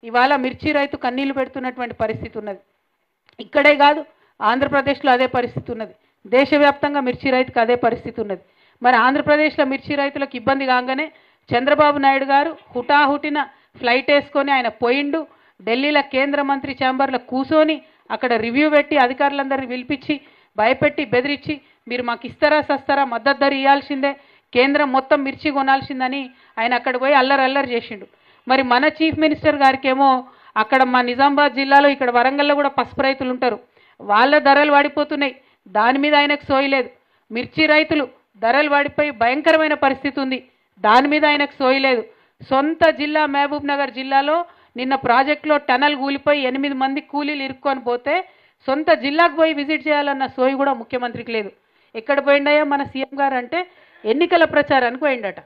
ఇవాళ మిర్చి రైతు కన్నీళ్లు పెడుతున్నటువంటి పరిస్థితి ఉన్నది. ఇక్కడే కాదు, ఆంధ్రప్రదేశ్లో అదే పరిస్థితి ఉన్నది. దేశవ్యాప్తంగా మిర్చి రైతుకు అదే పరిస్థితి ఉన్నది. మరి ఆంధ్రప్రదేశ్లో మిర్చి రైతులకు ఇబ్బంది కాగానే చంద్రబాబు నాయుడు గారు హుటాహుటిన ఫ్లైట్ వేసుకొని ఆయన పోయిండు. ఢిల్లీలో కేంద్ర మంత్రి ఛాంబర్లో కూర్చొని అక్కడ రివ్యూ పెట్టి అధికారులందరినీ పిలిపించి భయపెట్టి బెదిరించి మీరు మాకు ఇస్తారా సస్తారా, మద్దతు ధర ఇవ్వాల్సిందే, కేంద్రం మొత్తం మిర్చి కొనాల్సిందని ఆయన అక్కడ పోయి అల్లరి చేసిండు. మరి మన చీఫ్ మినిస్టర్ గారికేమో అక్కడ మా నిజామాబాద్ జిల్లాలో ఇక్కడ వరంగల్లో కూడా పసుపు రైతులు ఉంటారు, వాళ్ళ ధరలు పడిపోతున్నాయి, దాని మీద ఆయనకు సోయలేదు. మిర్చి రైతులు ధరలు పడిపోయి భయంకరమైన పరిస్థితి ఉంది, దాని మీద ఆయనకు సోయలేదు. సొంత జిల్లా మహబూబ్ నగర్ జిల్లాలో నిన్న ప్రాజెక్టులో టనల్ కూలిపోయి 8 మంది కూలీలు ఇరుక్కొని పోతే సొంత జిల్లాకు పోయి విజిట్ చేయాలన్న సోయి కూడా ముఖ్యమంత్రికి లేదు. ఎక్కడ పోయిండయా మన సీఎం గారు అంటే ఎన్నికల ప్రచారానికి పోయిండట.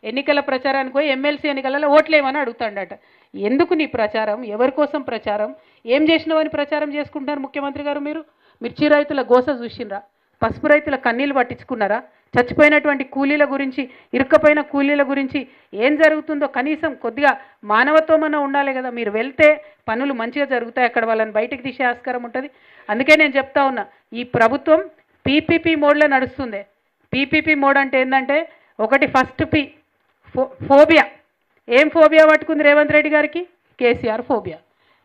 ఎన్నికల ప్రచారానికి పోయి ఎమ్మెల్సీ ఎన్నికలలో ఓట్లేమని అడుగుతాడట. ఎందుకు నీ ప్రచారం, ఎవరి కోసం ప్రచారం, ఏం చేసినావని ప్రచారం చేసుకుంటున్నారు ముఖ్యమంత్రి గారు? మీరు మిర్చి రైతుల గోస చూసిండ్రా? పసుపు రైతుల కన్నీళ్ళు పట్టించుకున్నారా? చచ్చిపోయినటువంటి కూలీల గురించి, ఇరుక్కపోయిన కూలీల గురించి ఏం జరుగుతుందో కనీసం కొద్దిగా మానవత్వమన్నా ఉండాలి కదా. మీరు వెళ్తే పనులు మంచిగా జరుగుతాయి, అక్కడ వాళ్ళని బయటికి తీసే ఆస్కారం ఉంటుంది. అందుకే నేను చెప్తా ఉన్నా, ఈ ప్రభుత్వం పీపీపీ మోడ్లో నడుస్తుంది. పీపీపీ మోడ్ అంటే ఏంటంటే, ఒకటి ఫస్ట్ పి ఫోబియా. ఏం ఫోబియా పట్టుకుంది రేవంత్ రెడ్డి గారికి? కేసీఆర్ ఫోబియా.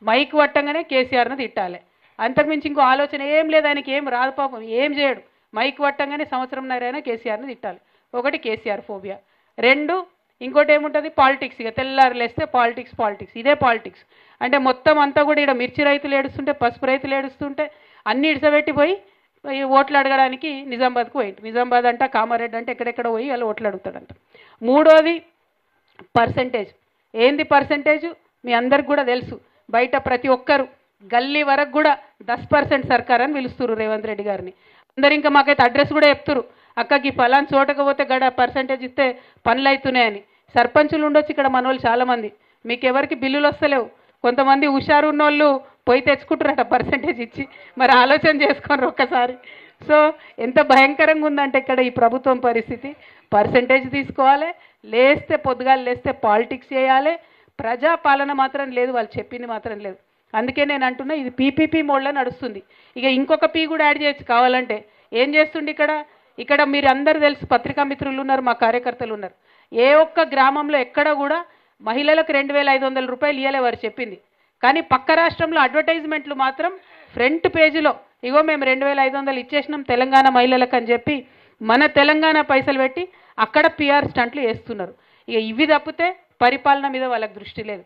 మైక్ పట్టంగానే కేసీఆర్ను తిట్టాలి, అంతకుమించి ఇంకో ఆలోచన ఏం లేదు. ఆయనకి ఏం రాదు పాపం, ఏం చేయడు. మైక్ పట్టంగానే సంవత్సరంన్నరైనా కేసీఆర్ని తిట్టాలి. ఒకటి కేసీఆర్ ఫోబియా. రెండు, ఇంకోటి ఏముంటుంది? పాలిటిక్స్. ఇక తెల్లారులేస్తే పాలిటిక్స్ ఇదే పాలిటిక్స్. అంటే మొత్తం అంతా కూడా ఇక్కడ మిర్చి రైతులు ఏడుస్తుంటే, పసుపు రైతులు ఏడుస్తుంటే అన్ని ఇడిసబెట్టిపోయి ఓట్లు అడగడానికి నిజామాబాద్కు పోయింది. నిజామాబాద్ అంట, కామారెడ్డి అంటే ఎక్కడెక్కడ పోయి వాళ్ళు ఓట్లు అడుగుతాడంట. మూడోది పర్సంటేజ్. ఏంది పర్సంటేజ్? మీ అందరికి కూడా తెలుసు. బయట ప్రతి ఒక్కరు గల్లీ వరకు కూడా 10% సర్కార్ అని పిలుస్తున్నారు రేవంత్ రెడ్డి గారిని. అందరు ఇంకా మాకైతే అడ్రస్ కూడా చెప్తున్నారు, అక్కకి ఫలాన్ చోటకు పోతే గడ పర్సంటేజ్ ఇస్తే పనులు అవుతున్నాయని. సర్పంచులు ఉండొచ్చు ఇక్కడ మన వాళ్ళు చాలామంది, మీకు ఎవరికి బిల్లులు వస్తలేవు. కొంతమంది హుషారు ఉన్నోళ్ళు పోయి తెచ్చుకుంటారట పర్సంటేజ్ ఇచ్చి. మరి ఆలోచన చేసుకోండి ఒక్కసారి. సో ఎంత భయంకరంగా ఉందంటే ఇక్కడ ఈ ప్రభుత్వం పరిస్థితి. పర్సంటేజ్ తీసుకోవాలి, లేస్తే పొద్దుగాలు లేస్తే పాలిటిక్స్ చేయాలి, ప్రజాపాలన మాత్రం లేదు, వాళ్ళు చెప్పింది మాత్రం లేదు. అందుకే నేను అంటున్నా, ఇది పీపీపీ మోడ్లో నడుస్తుంది. ఇక ఇంకొక పీ కూడా యాడ్ చేయొచ్చు కావాలంటే. ఏం చేస్తుండే ఇక్కడ మీరు అందరూ తెలుసు, పత్రికా మిత్రులు ఉన్నారు, మా కార్యకర్తలు ఉన్నారు. ఏ ఒక్క గ్రామంలో ఎక్కడ కూడా మహిళలకు 2500 రూపాయలు ఇవ్వలే వారు చెప్పింది. కానీ పక్క రాష్ట్రంలో అడ్వర్టైజ్మెంట్లు మాత్రం ఫ్రంట్ పేజీలో ఇగో మేము 2500 ఇచ్చేసినాం తెలంగాణ మహిళలకు అని చెప్పి మన తెలంగాణ పైసలు పెట్టి అక్కడ పిఆర్ స్టంట్లు వేస్తున్నారు. ఇక ఇవి తప్పితే పరిపాలన మీద వాళ్ళకి దృష్టి లేదు.